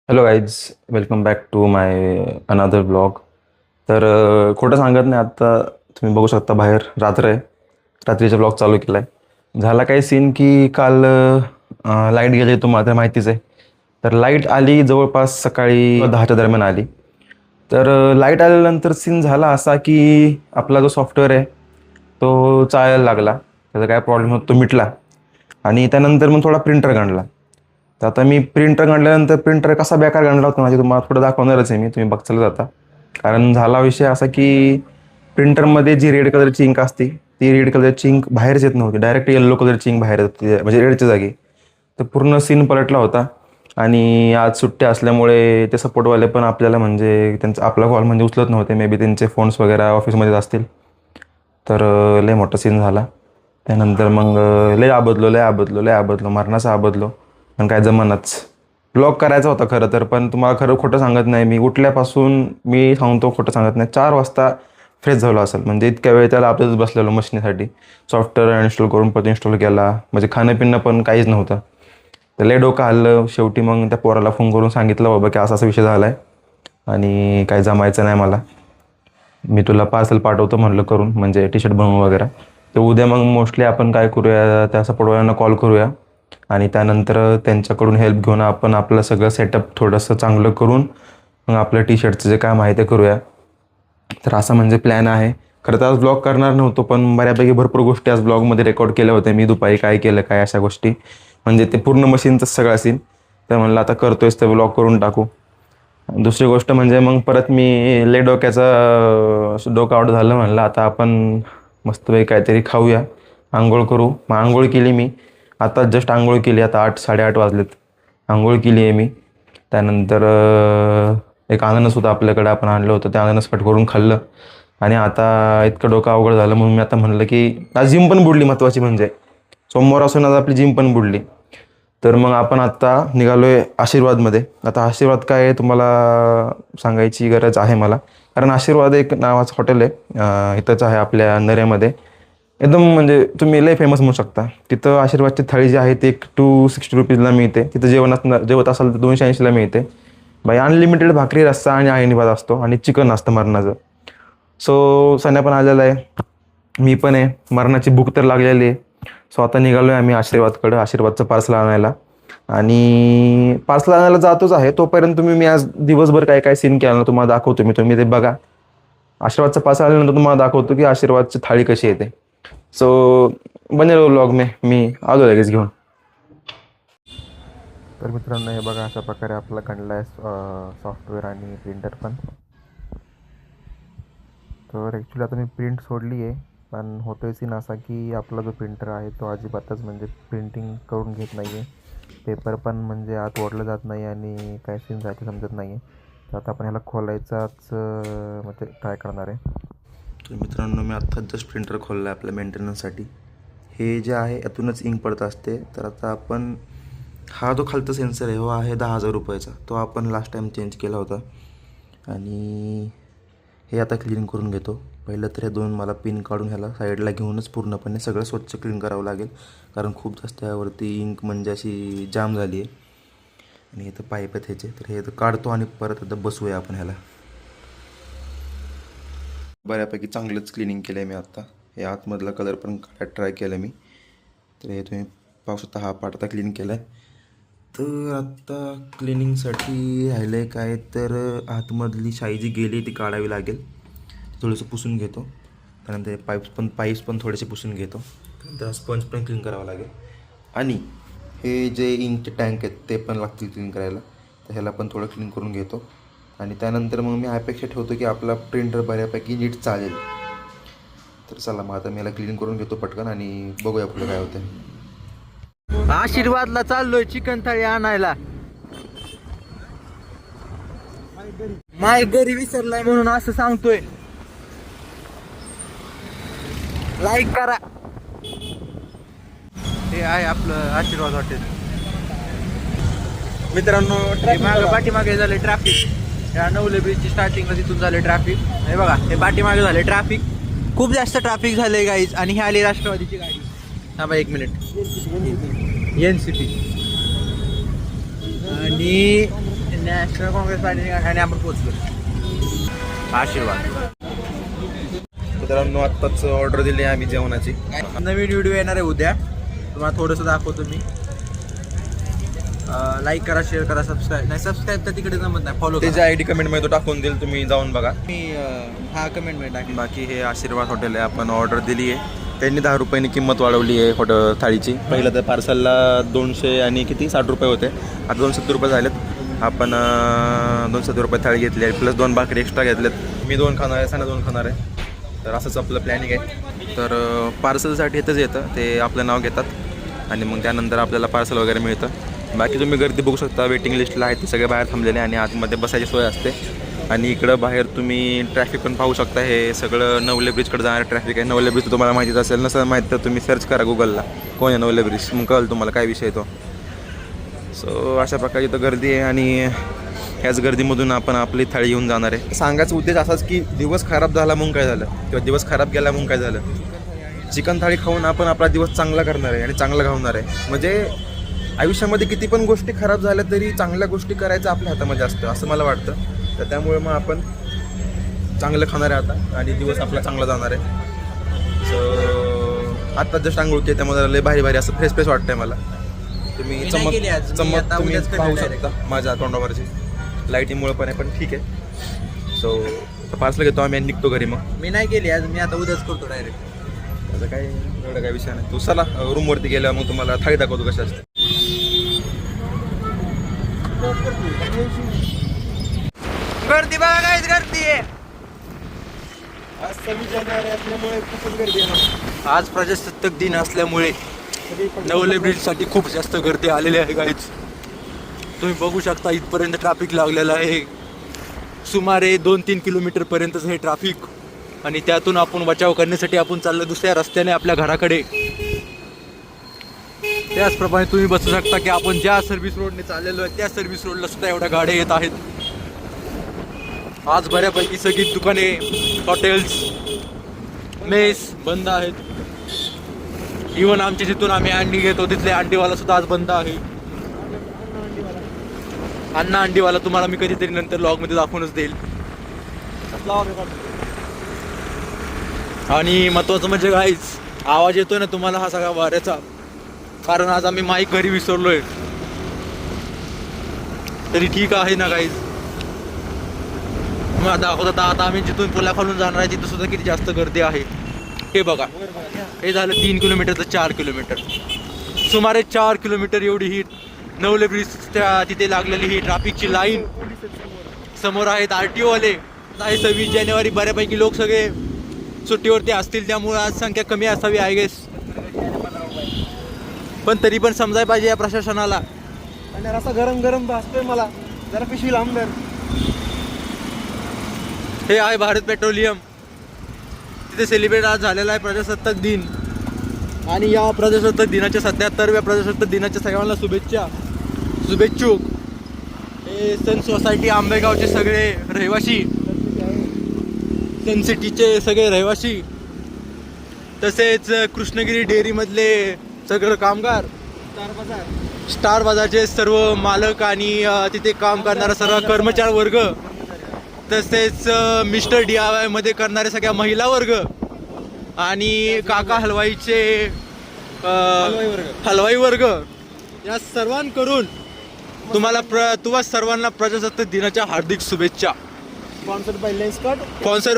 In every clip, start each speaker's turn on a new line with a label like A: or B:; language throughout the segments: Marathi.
A: Hello guys, welcome back to my another blog. तर खोटं सांगत नाही, आत्ता तुम्ही बघू शकता बाहेर रात्र आहे. रात्रीचा ब्लॉग चालू केला आहे. झाला काय सीन की काल लाईट गेली, तुम्हाला तर माहितीच आहे. तर लाईट आली जवळपास सकाळी 10च्या दरम्यान आली. तर लाईट आल्यानंतर सीन झाला असा की आपला जो सॉफ्टवेअर आहे तो चालायला लागला. त्याचा काय प्रॉब्लेम होतो तो मिटला. आणि त्यानंतर मग थोडा प्रिंटर गणला. तर आता मी प्रिंटर काढल्यानंतर प्रिंटर कसा बेकार काढला होता माझे तुम्हाला थोडं दाखवणारच आहे मी, तुम्ही बघचाल जाता. कारण झाला विषय असा की प्रिंटरमध्ये जी रेड कलरची इंक असते ती रेड कलरची इंक बाहेरच येत नव्हती, डायरेक्ट येल्लो कलरची इंक बाहेर येते म्हणजे रेडच्या जागी. तर पूर्ण सीन पलटला होता. आणि आज सुट्टी असल्यामुळे ते सपोर्टवाले पण आपल्याला म्हणजे त्यांचा आपला कॉल म्हणजे उचलत नव्हते. मे बी त्यांचे फोन्स वगैरे ऑफिसमध्येच असतील. तर लय मोठा सीन झाला. त्यानंतर मग लय आबदलो मरणाचा आबदलो. पण काय जमनच. ब्लॉग करायचा होता खरं तर, पण तुम्हाला खरं खोटं सांगत नाही, मी उठल्यापासून मी सांगतो खोटं सांगत नाही 4 वाजता फ्रेश झालो असेल. म्हणजे इतक्या वेळ त्याला आपल्याच बसलेलो मशीनसाठी. सॉफ्टवेअर इन्स्टॉल करून परत इन्स्टॉल केला, म्हणजे खाणं पिणं पण काहीच नव्हतं. तर लय डोकं हल्लं. शेवटी मग त्या पोराला फोन करून सांगितलं बाबा की असा असा विषय झाला आहे आणि काय जमायचं नाही मला. मी तुला पार्सल पाठवतो म्हणलं करून, म्हणजे टी शर्ट बनवून वगैरे. तर उद्या मग मोस्टली आपण काय करूया, त्या सपोर्टवाल्यांना कॉल करूया आणि त्यानंतर त्यांच्याकडून हेल्प घेऊन आपण आपलं सगळं सेटअप थोडंसं चांगलं करून मग आपलं टी शर्टचं जे काम आहे ते करूया. तर असा म्हणजे प्लॅन आहे. खरं तर आज ब्लॉग करणार नव्हतो, पण बऱ्यापैकी भरपूर गोष्टी आज ब्लॉगमध्ये रेकॉर्ड केल्या होत्या मी. दुपारी काय केलं काय अशा गोष्टी, म्हणजे ते पूर्ण मशीनचं सगळं सीन. तर म्हणलं आता करतोयच तर ब्लॉग करून टाकू. दुसरी गोष्ट म्हणजे मग परत मी लय डोकं आउट झालं. म्हणलं आता आपण मस्तपैकी काहीतरी खाऊया, आंघोळ करू. मग आंघोळ केली मी. आता जस्ट आंघोळ केली. आता 8-8:30 वाजलेत. आंघोळ केली आहे मी. त्यानंतर एक अननस होतं आपल्याकडे, आपण आणलं होतं. ते अननस कट करून खाल्लं. आणि आता इतकं डोकं अवघड झालं म्हणून मी आता म्हणलं की आज जिम पण बुडली. महत्त्वाची म्हणजे सोमवार असून आज आपली जिम पण बुडली. तर मग आपण आत्ता निघालो आहे आशीर्वादमध्ये. आता आशीर्वाद काय आहे तुम्हाला सांगायची गरज आहे मला, कारण आशीर्वाद एक नावाचं हॉटेल आहे, इथंच आहे आपल्या नऱ्यामध्ये. एकदम म्हणजे तुम्ही लय फेमस म्हणू शकता. तिथं आशीर्वादची थाळी जी आहे ती एक ₹260 मिळते. तिथं जेवत असाल तर 280ला मिळते. बाई अनलिमिटेड भाकरी, रस्सा आणि आळणी भात असतो आणि चिकन असतं मरणाचं. सो सण्या पण आलेला आहे, मी पण आहे. मरणाची भूक तर लागलेली आहे. सो आता निघालो आहे आम्ही आशीर्वादकडं, आशीर्वादचं पार्सल आणायला. आणि पार्सल आणायला जातोच आहे. तोपर्यंत मी आज दिवसभर काय काय सीन केला ना तुम्हाला दाखवतो मी, तुम्ही ते बघा. आशीर्वादचं पार्सल आल्यानंतर तुम्हाला दाखवतो की आशीर्वादची थाळी कशी येते. सो बने रहो व्लॉग में, मी आलो लगेच घेऊन. तर मित्रांनो हे बघा, अशा प्रकारे आपला गणला आहे सॉफ्टवेअर आणि प्रिंटर पण. तर ॲक्च्युली आता मी प्रिंट सोडली आहे, पण होतोय सीन असा की आपला जो प्रिंटर आहे तो अजिबातच म्हणजे प्रिंटिंग करून घेत नाही आहे. पेपर पण म्हणजे आत ओढलं जात नाही आणि काय सीन जायचं समजत नाही आहे. तर आता आपण ह्याला खोलायचाच म्हणजे ट्राय करणार आहे. तर मित्रांनो मी आत्ता जस्ट प्रिंटर खोललं आहे आपल्या मेंटेनन्ससाठी. हे जे आहे यातूनच इंक पडत असते. तर आता आपण हा जो खालचा सेन्सर आहे हो आहे ₹10,000चा. तो आपण लास्ट टाईम चेंज केला होता. आणि हे आता क्लीन करून घेतो. पहिलं तर हे 2 मला पिन काढून ह्याला साईडला घेऊनच पूर्णपणे सगळं स्वच्छ क्लीन करावं लागेल, कारण खूप जास्त यावरती इंक म्हणजे अशी जाम झाली आहे. आणि इथं पाईप आहेत ह्याचे, तर हे तर काढतो आणि परत आता बसूया आपण ह्याला. बऱ्यापैकी चांगलंच क्लिनिंग केलं आहे मी आत्ता. हे आतमधला कलर पण काढायला ट्राय केलं मी. तर हे तुम्ही पाहू शकता, हा पार्ट आता क्लीन केला आहे. तर आत्ता क्लिनिंगसाठी राहिलं आहे काय, तर आतमधली शाई जी गेली ती काढावी लागेल. थोडंसं पुसून घेतो. त्यानंतर पाईप्स पण थोडेसे पुसून घेतो. त्यानंतर स्पंज पण क्लीन करावं लागेल. आणि हे जे इंकचे टँक आहेत ते पण लागतील क्लीन करायला. तर ह्याला पण थोडं क्लीन करून घेतो. आणि त्यानंतर मग मी अपेक्षा ठेवतो की आपला प्रिंटर बऱ्यापैकी नीट चालेल. तर चला मग आता मी याला क्लीन करून घेतो पटकन आणि बघूया पुढे काय होतं.
B: आशीर्वादला चाललोय चिकन थाळी आणायला. माय घरी विसरलाय म्हणून असं सांगतोय. लाईक करा. हे आहे आपलं आशीर्वाद हॉटेल.
A: मित्रांनो
B: मागे पाठीमागे झाले ट्रॅफिक. या नवले ब्रिजची स्टार्टिंगला तिथून झाले ट्रॅफिक. हे बघा हे पाठीमागे झाले ट्रॅफिक. खूप जास्त ट्रॅफिक झाले गाईज. आणि हे आली राष्ट्रवादीची गाडी. थांबा 1 मिनिट. NCP आणि नॅशनल काँग्रेस पार्टीने आणि आपण पोचलो आशीर्वाद.
A: मित्रांनो आत्ताच ऑर्डर दिली आहे आम्ही जेवणाची.
B: नवीन व्हिडिओ येणार आहे उद्या, तुम्हाला थोडंसं दाखवतो मी. लाईक करा, शेअर करा, सबस्क्राईब तर तिकडे जमत नाही, फॉलो
A: त्याची आय डी कमेंटमध्ये तो टाकून देईल, तुम्ही जाऊन बघा.
B: मी कमेंटमध्ये टाकेन.
A: बाकी हे आशीर्वाद हॉटेल आहे, आपण ऑर्डर दिली आहे. त्यांनी 10 रुपयांनी किंमत वाढवली आहे हॉटेल थाळीची. पहिलं तर पार्सलला 200 आणि किती 60 रुपये होते, आता 270 रुपये झालेत. आपण 270 रुपये थाळी घेतली आहे, प्लस 2 भाकरी एक्स्ट्रा घेतल्यात. मी 2 खाणार आहे, सणा 2 खाणार आहे. तर असंच आपलं प्लॅनिंग आहे. तर पार्सलसाठी इथंच येतं, ते आपलं नाव घेतात आणि मग त्यानंतर आपल्याला पार्सल वगैरे मिळतं. बाकी तुम्ही गर्दी बघू शकता, वेटिंग लिस्टला आहे ते सगळे बाहेर थांबलेले आणि आतमध्ये बसायची सोय असते. आणि इकडं बाहेर तुम्ही ट्रॅफिक पण पाहू शकता. हे सगळं नवले ब्रिजकडे जाणारं ट्रॅफिक आहे. नवले ब्रिज तुम्हाला माहितीच असेल, नसेल माहीत तर तुम्ही सर्च करा गुगलला कोण आहे नवले ब्रिज, मग कळेल तुम्हाला काय विषय तो. सो अशा प्रकारे इथं गर्दी आहे आणि ह्याच गर्दीमधून आपण आपली थाळी येऊन जाणार आहे. सांगायचा उद्देश असाच की दिवस खराब झाला मग काय झालं, किंवा दिवस खराब गेला मग काय झालं. चिकन थाळी खाऊन आपण आपला दिवस चांगला करणार आहे आणि चांगला घालणार आहे. म्हणजे आयुष्यामध्ये किती पण गोष्टी खराब झाल्या तरी चांगल्या गोष्टी करायचं आपल्या हातामध्ये असतं असं मला वाटतं. तर त्यामुळे मग आपण चांगलं खाणार आहे आता आणि दिवस आपला चांगला जाणार आहे. सो आत्ता जस्ट आंघोळ केली, त्यामुळे लय भारी भारी असं फ्रेश फ्रेश वाटतंय मला. तुम्ही
B: मी नाही केली आज. मी
A: चमक
B: आता
A: तुम्ही
B: उद्याच
A: पाहू
B: करणार
A: शकता माझ्या तोंडावरची. लाईटीमुळे पण आहे, पण ठीक आहे. सो पार्सल घेतो आम्ही आणि निघतो घरी. मग
B: मी नाही केली आज, मी आता उद्याच करतो डायरेक्ट.
A: त्याचा काय एवढा काय विषय नाही. तू चला रूमवरती गेल्यावर मग तुम्हाला थाळी दाखवतो कशी असते.
B: गर्दी बघा, काहीच गर्दी आहे
A: आज 26 जानेवारी असल्यामुळे खूपच गर्दी आहे.
B: आज प्रजासत्ताक दिन असल्यामुळे नवले ब्रिजसाठी खूप जास्त गर्दी आलेली आहे गाईज. तुम्ही बघू शकता इथपर्यंत ट्रॅफिक लागलेलं आहे. सुमारे 2-3 किलोमीटरपर्यंतच हे ट्रॅफिक. आणि त्यातून आपण बचाव करण्यासाठी आपण चाललो दुसऱ्या रस्त्याने आपल्या घराकडे. त्याचप्रमाणे तुम्ही बसू शकता की आपण ज्या सर्व्हिस रोडने चाललेलो आहे त्या सर्व्हिस रोडला सुद्धा एवढ्या गाड्या येत आहेत. आज बऱ्यापैकी सगळी दुकाने, हॉटेल्स, मेस बंद आहेत. इव्हन आमच्या जिथून आम्ही अंडी घेतो तिथले अंडीवाला सुद्धा आज बंद आहे. अण्णा अंडीवाला तुम्हाला मी कधीतरी नंतर व्लॉगमध्ये दाखवूनच देईल. आणि महत्वाचं म्हणजे गाईज आवाज येतोय ना तुम्हाला हा सगळा वाऱ्याचा, कारण आज आम्ही माईक घरी विसरलोय. तरी ठीक आहे ना गाईज. मग दाखवता आता आम्ही जिथून पुला खालून जाणार आहे तिथं सुद्धा किती जास्त गर्दी आहे. हे बघा, हे झालं 3 किलोमीटर तर 4 किलोमीटर, सुमारे 4 किलोमीटर एवढी ही नवले ब्रिजच्या तिथे लागलेली ही ट्रॅफिकची लाईन. समोर आहेत RTO वाले. 26 जानेवारी, बऱ्यापैकी लोक सगळे सुट्टीवरती असतील, त्यामुळे आज संख्या कमी असावी आय गेस. पण तरी पण समजायला पाहिजे या प्रशासनाला.
A: आणि रस्ता गरम गरम भासतोय मला, जरा पिशवी लांब धर.
B: हे आहे भारत पेट्रोलियम. तिथे सेलिब्रेट आज झालेला आहे प्रजासत्ताक दिन. आणि या प्रजासत्ताक दिनाच्या 77व्या प्रजासत्ताक दिनाच्या सगळ्यांना शुभेच्छा, शुभेच्छुक. हे सन सोसायटी आंबेगावचे सगळे रहिवासी, सन सिटीचे सगळे रहिवासी, तसेच कृष्णगिरी डेअरीमधले सगळं कामगार, स्टार बाजारचे सर्व मालक आणि तिथे काम करणारा सर्व कर्मचारी वर्ग, तसेच मिस्टर DIY मध्ये करणारे सगळ्या महिला वर्ग आणि काका हलवाईचे हलवाई वर्ग, या सर्वांकडून तुम्हाला सर्वांना प्रजासत्ताक दिनाच्या हार्दिक शुभेच्छा. Sponsored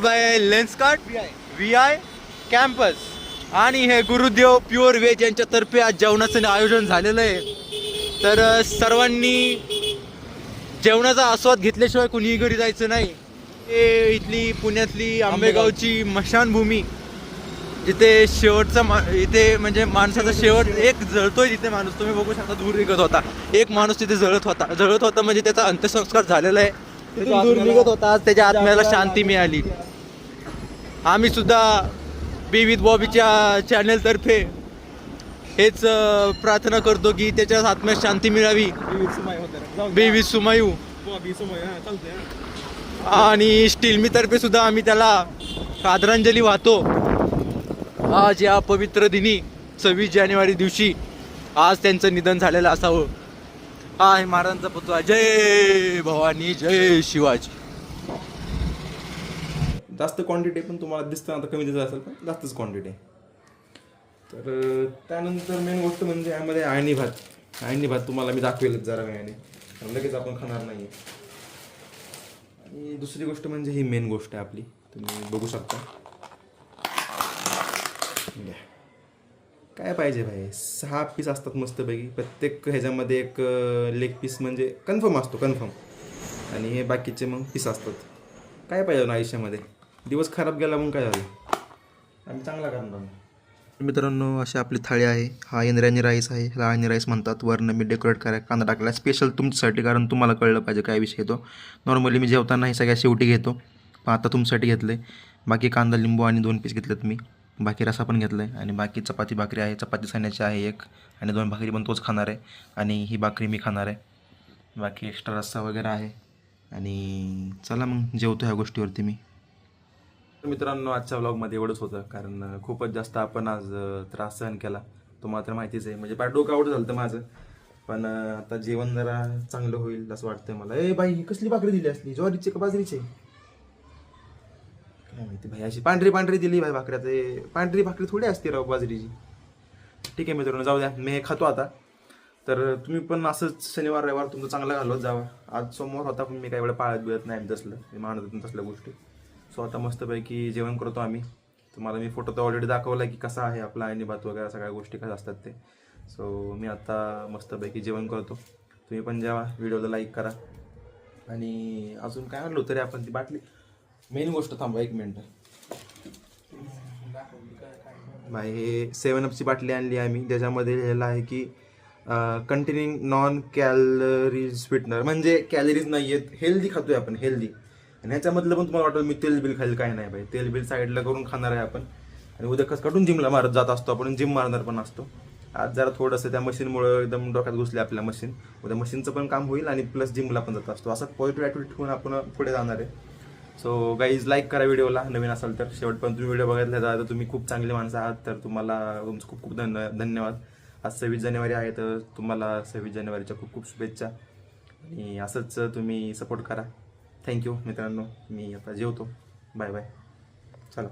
B: by Lenskart VI campus आणि हे गुरुदेव प्युअर व्हेज यांच्यातर्फे आज जेवणाचं आयोजन झालेलं आहे. तर सर्वांनी जेवणाचा आस्वाद घेतल्याशिवाय कुणीही घरी जायचं नाही. हे इथली पुण्यातली आंबेगावची मशानभूमी, जिथे शेवटचा इथे म्हणजे माणसाचा शेवट एक जळतोय तिथे माणूस. तुम्ही बघू शकता दूर निघत होता एक माणूस तिथे जळत होता म्हणजे त्याचा अंत्यसंस्कार झालेला आहे. तिथून दूर निघत होता, आज त्याच्या आत्म्याला शांती मिळाली. आम्ही सुद्धा बी विथ बॉबीच्या चॅनलतर्फे हेच प्रार्थना करतो की त्याच्या आत्म्यास शांती मिळावी. बी विथ सुमायू. आणि स्टीलमी तर्फे सुद्धा आम्ही त्याला आदरांजली वाहतो. आज या पवित्र दिनी 26 जानेवारी दिवशी आज त्यांचं निधन झालेलं असावं. हा आहे महाराजांचा पुतळा. जय भवानी जय शिवाजी.
A: जास्त क्वांटिटी पण तुम्हाला दिसतं आता कमी दिसत असेल पण जास्तच क्वांटिटी आहे. तर त्यानंतर मेन गोष्ट म्हणजे यामध्ये आळणी भात. आळणी भात तुम्हाला मी दाखवेलच जरा वेळाने, लगेच आपण खाणार नाही. आणि दुसरी गोष्ट म्हणजे ही मेन गोष्ट आहे आपली, तुम्ही बघू शकता. घ्या. काय पाहिजे भाई, 6 पीस असतात मस्तपैकी. प्रत्येक ह्याच्यामध्ये एक लेग पीस म्हणजे कन्फर्म असतो, कन्फर्म. आणि हे बाकीचे मग पीस असतात. काय पाहिजे ना आयुष्यामध्ये, दिवस खराब गेला मग काय झालं, आम्ही चांगला करणार. मित्रांनो अशी आपली थाळी आहे. हा इंद्रायणी राईस आहे, राळणी राईस म्हणतात. वरनं मी डेकोरेट करायला कांदा टाकला स्पेशल तुमच्यासाठी, कारण तुम्हाला कळलं पाहिजे काय विषय येतो. नॉर्मली मी जेवताना हे सगळ्या शेवटी घेतो, पण आता तुमच्यासाठी घेतलं आहे. बाकी कांदा लिंबू आणि 2 पीस घेतलेत मी. बाकी रसा पण घेतला आहे. आणि बाकी चपाती भाकरी आहे, चपाती खाण्याची आहे एक, आणि 2 भाकरी पण तोच खाणार आहे. आणि ही भाकरी मी खाणार आहे. बाकी एक्स्ट्रा रस्सा वगैरे आहे. आणि चला मग जेवतो ह्या गोष्टीवरती मी. मित्रांनो आजच्या व्लॉगमध्ये एवढंच होतं, कारण खूपच जास्त आपण आज त्रास सहन केला, तुम्हाला तर माहितीच आहे. म्हणजे पाय डोकं आउट झालं तर माझं, पण आता जेवण जरा चांगलं होईल असं वाटतंय मला. ए बाई ही कसली भाकरी दिली असली, ज्वारीची का बाजरीची? काय माहिती भाई, अशी पांढरी पांढरी दिली भाई भाकऱ्या. ते पांढरी भाकरी थोडी असते राव बाजरीची. ठीक आहे मित्रांनो, जाऊ द्या, मी हे खातो आता. तर तुम्ही पण असंच शनिवार रविवार तुमचं चांगलं घालवत जावा. आज सोमवार होता पण मी काय एवढं पाळत बिळत नाही तसलं, मी मानत होतो तसल्या गोष्टी. सो आता मस्तपैकी जेवण करतो आम्ही. तुम्हाला मी फोटो तर ऑलरेडी दाखवला की कसा आहे आपला आणि भात वगैरे सगळ्या गोष्टी कशा असतात ते. सो मी आता मस्तपैकी जेवण करतो. तुम्ही पण जेवा, व्हिडिओला लाईक करा. आणि अजून काय आणलो तरी आपण ती बाटली, मेन गोष्ट थांबा 1 मिनिट भाई. हे 7अपची बाटली आणली आम्ही, ज्याच्यामध्ये लिहिलेलं आहे की कंटेनिंग नॉन कॅलरीज स्वीटनर, म्हणजे कॅलरीज नाही आहेत, हेल्दी खातोय आपण, हेल्दी. आणि ह्याच्यामधलं पण तुम्हाला वाटतं मी तेल बिल खाईल, काय नाही भाई, तेल बिल साईडला करून खाणार आहे आपण. आणि उद्या कसं काढून जिमला मारत जात असतो आपण, जिम मारणार पण असतो. आज जरा थोडंसं त्या मशीनमुळं एकदम डोक्यात घुसले आपल्या मशीन. उद्या मशीनचं पण काम होईल आणि प्लस जिमला पण जात असतो. असं पॉझिटिव्ह ॲटिट्यूड ठेवून आपण पुढे जाणार आहे. सो गाईज लाईक करा व्हिडिओला, नवीन असाल तर. शेवटपर्यंत तुम्ही व्हिडिओ बघितला तर तुम्ही खूप चांगले माणसं आहात, तर तुम्हाला तुमचं खूप खूप धन्यवाद. आज 26 जानेवारी आहे, तर तुम्हाला 26 जानेवारीच्या खूप खूप शुभेच्छा. आणि असंच तुम्ही सपोर्ट करा. थँक्यू मित्रांनो, मी आता जेवतो. बाय बाय, चला.